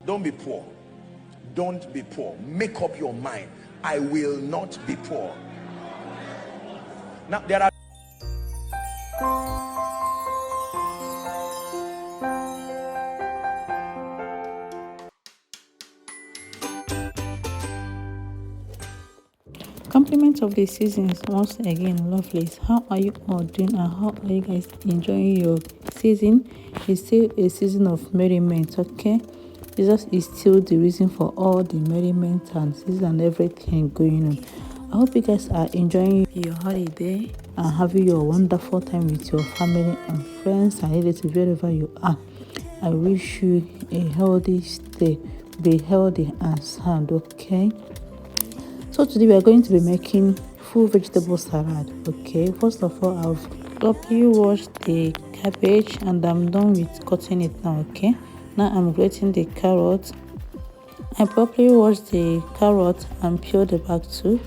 Don't be poor. Don't be poor. Make up your mind. I will not be poor. Now there are compliments of the seasons once again, lovelies. How are you all doing, and how are you guys enjoying your season? It's still a season of merriment, okay? Jesus is still the reason for all the merriment and season and everything going on. I hope you guys are enjoying your holiday and having your wonderful time with your family and friends and relatives wherever you are. I wish you a healthy stay. Be healthy and sound, okay? So today we are going to be making full vegetable salad. Okay, first of all, I've properly washed the cabbage and I'm done with cutting it now. Okay, now I'm grating the carrot. I properly washed the carrot and peeled the back too.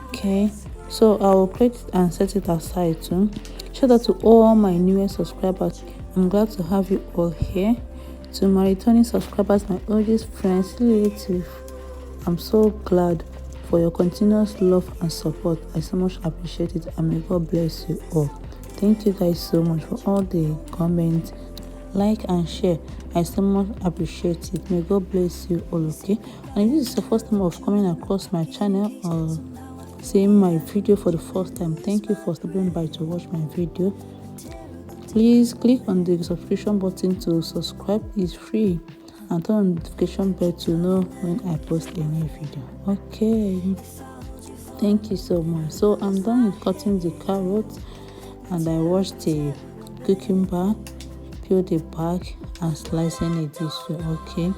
Okay, so I will plate it and set it aside too. Shout out to all my newest subscribers. I'm glad to have you all here. To my returning subscribers, my oldest friends, relatives, I'm so glad for your continuous love and support. I so much appreciate it, and may God bless you all. Thank you guys so much for all the comments, like and share. I so much appreciate it. May God bless you all, okay? And if this is the first time of coming across my channel or seeing my video for the first time, thank you for stopping by to watch my video. Please click on the subscription button to subscribe. It's free, and turn on the notification bell to know when I post a new video. Okay, thank you so much. So I'm done with cutting the carrots, and I washed the cucumber, peeled the back and slicing it this way. Okay,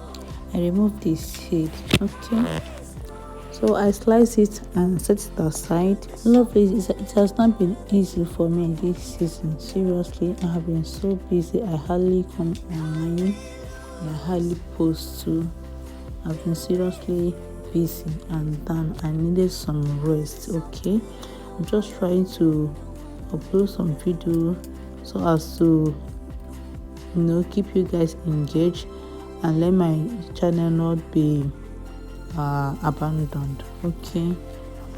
I removed the seed. Okay, so I slice it and set it aside. Lovely, it has not been easy for me this season. Seriously, I have been so busy. I hardly come online. I hardly post too. I've been seriously busy and done. I needed some rest. Okay, I'm just trying to upload some video so as to keep you guys engaged and let my channel not be abandoned. Okay,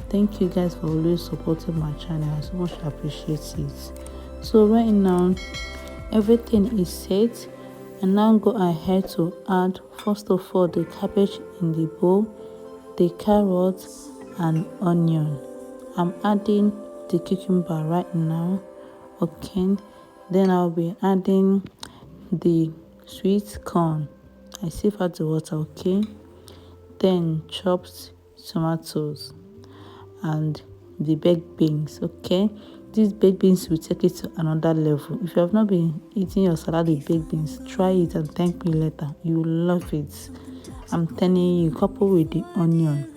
thank you guys for always supporting my channel. I so much appreciate it. So right now everything is set. And now go ahead to add first of all the cabbage in the bowl, the carrots and onion. I'm adding the cucumber right now. Okay, then I'll be adding the sweet corn. I sieve out the water. Okay, then chopped tomatoes and the baked beans. Okay, these baked beans will take it to another level. If you have not been eating your salad with baked beans, try it and thank me later. You will love it. I'm telling you, coupled with the onion,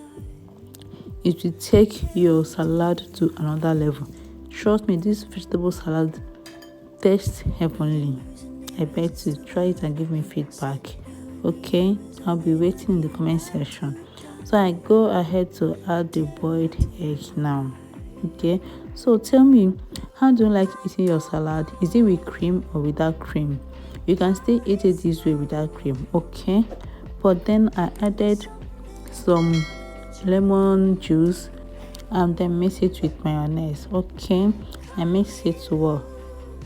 it will take your salad to another level. Trust me, this vegetable salad tastes heavenly. I bet you try it and give me feedback. Okay, I'll be waiting in the comment section. So I go ahead to add the boiled egg now. Okay, so tell me, how do you like eating your salad? Is it with cream or without cream? You can still eat it this way without cream. Okay, but then I added some lemon juice and then mix it with mayonnaise. Okay, I mix it well,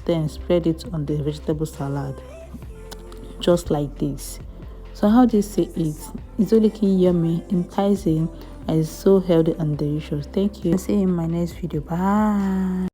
then spread it on the vegetable salad just like this. So how do you say it? It's all looking yummy, enticing, and it's so healthy and delicious. Thank you. See you in my next video. Bye.